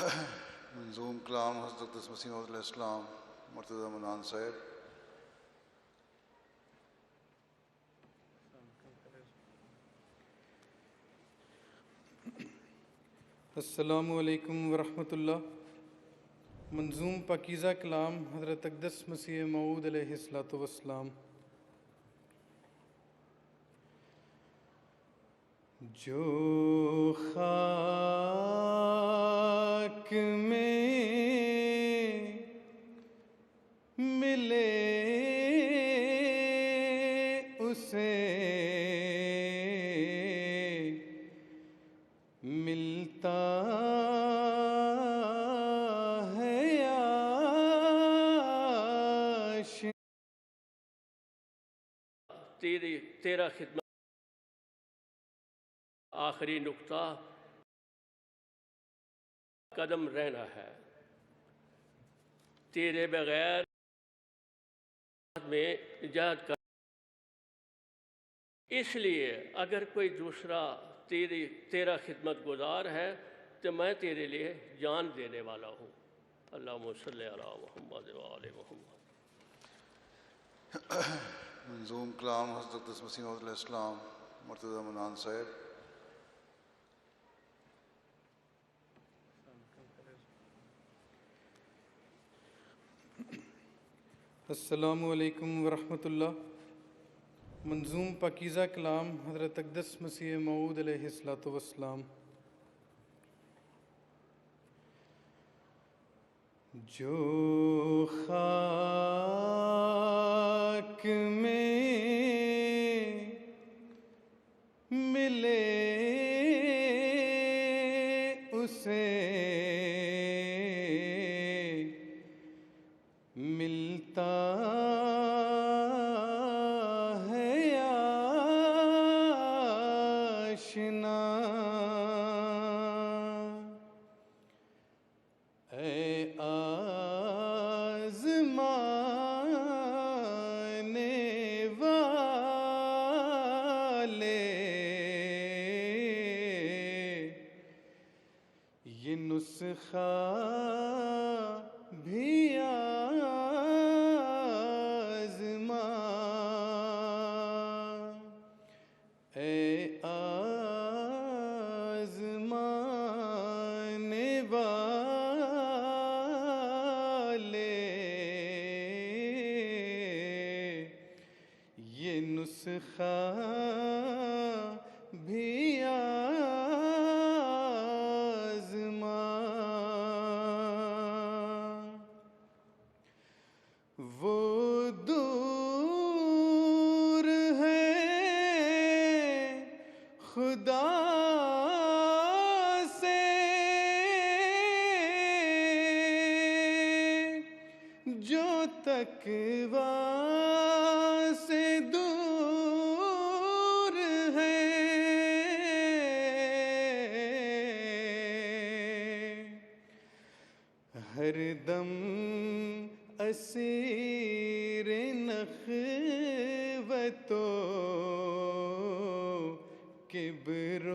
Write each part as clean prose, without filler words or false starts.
منظوم کلام حضرت اقدس مسیح موعود علیہ السلام مرتضی منان صاحب. السلام علیکم ورحمۃ اللہ. منظوم پاکیزہ کلام حضرت اقدس مسیح موعود علیہ السلام. جو خاک میں ملے اسے ملتا ہے تیرا خدمت آخری نقطہ قدم رہنا ہے. تیرے بغیر میں ایجاد کر. اس لیے اگر کوئی دوسرا تیرا خدمت گزار ہے تو میں تیرے لیے جان دینے والا ہوں. اللہم صلی علی محمد و آل محمد. منظوم کلام حضرت اقدس مسیح موعود علیہ السلام مرتضی منان صاحب. السلام علیکم ورحمۃ اللہ. منظوم پاکیزہ کلام حضرت اقدس مسیح موعود علیہ السلام. جو خاک میں ملے اسے ملتا ہے آشنا. اے آزمانے والے یہ نسخہ بھی آزما. اے آزمانے والے یہ نسخہ بھی آزما. وہ دور ہے خدا سے جو تقویٰ سے دور ہے. ہر دم اسیر نخوت و کبر و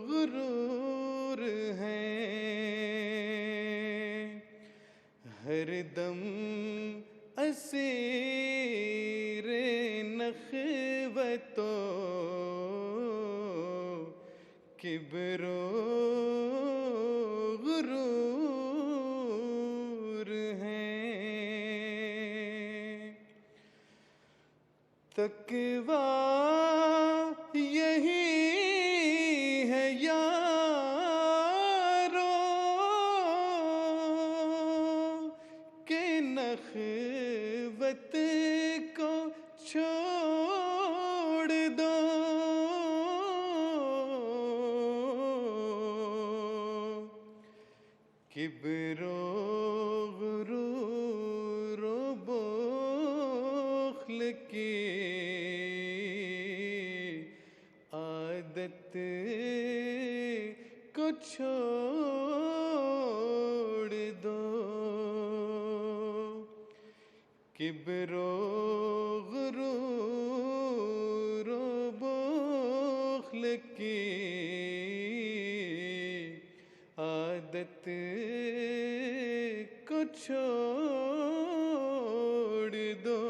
غرور ہیں. ہر دم اسیر نخوت و کبر و غرور ہیں. تقویٰ یہی ہے یارو کہ نخوت کو چھوڑ دو. کبر و غرور و بخل کی عادت کو چھوڑ دو. کبر و غرور و بخل کی عادت کو چھوڑ دو،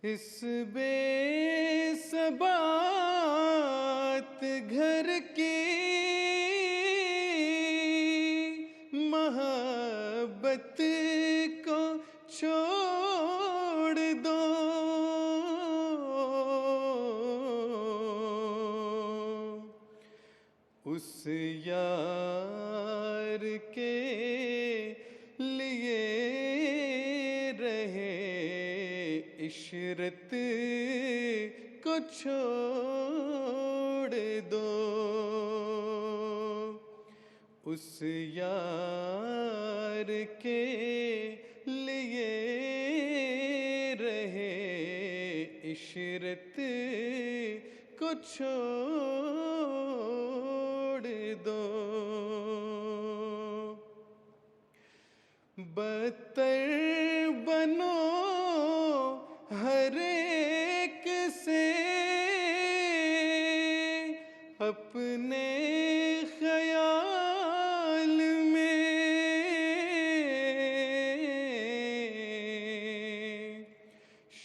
اس بے ثبات گھر کی محبت کو چھوڑ دو، اس یار کے لیے رہے عشرت کو چھوڑ دو، اس یار کے لیے رہے عشرت کو چھوڑ دو، بدتر بنو ہر ایک سے اپنے خیال میں،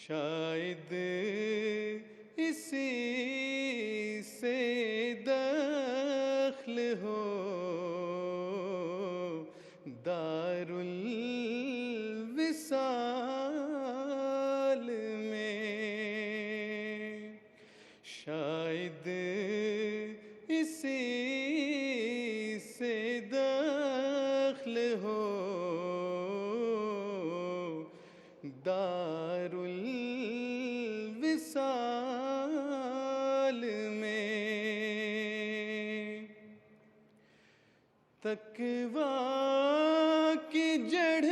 شاید اسی سے دخل ہو دار الوصال میں، شاید اسی سے دخل ہو دار الوصال میں، تقویٰ کی جڑ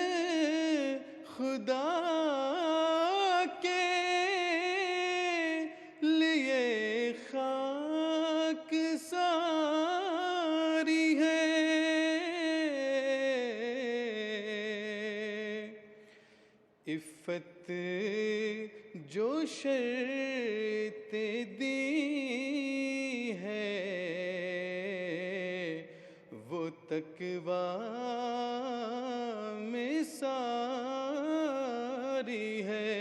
خدا کے لیے خاک ساری ہے، عفت جو شرط دی ہے وہ تقویٰ میں ساری ہے،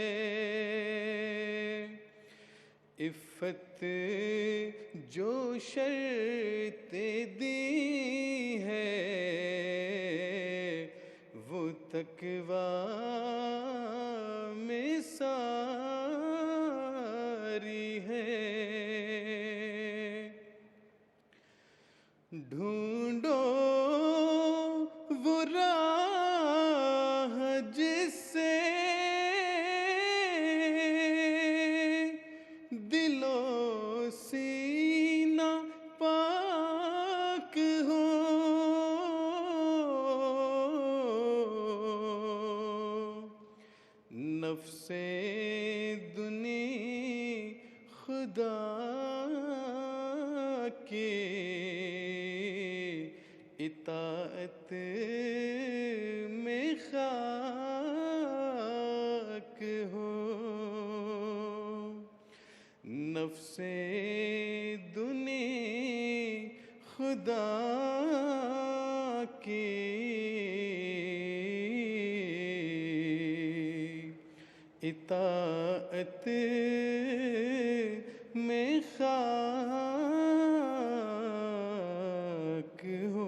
عفت جو شرط دی ہے وہ تقویٰ میں ساری ہے، ڈھونڈو وہ راہ جس سے دل و سینہ پاک ہو، نفس دنی خدا کی اطاعت میں خاک ہو، نفس دنی خدا کی اطاعت میں خاک ہو۔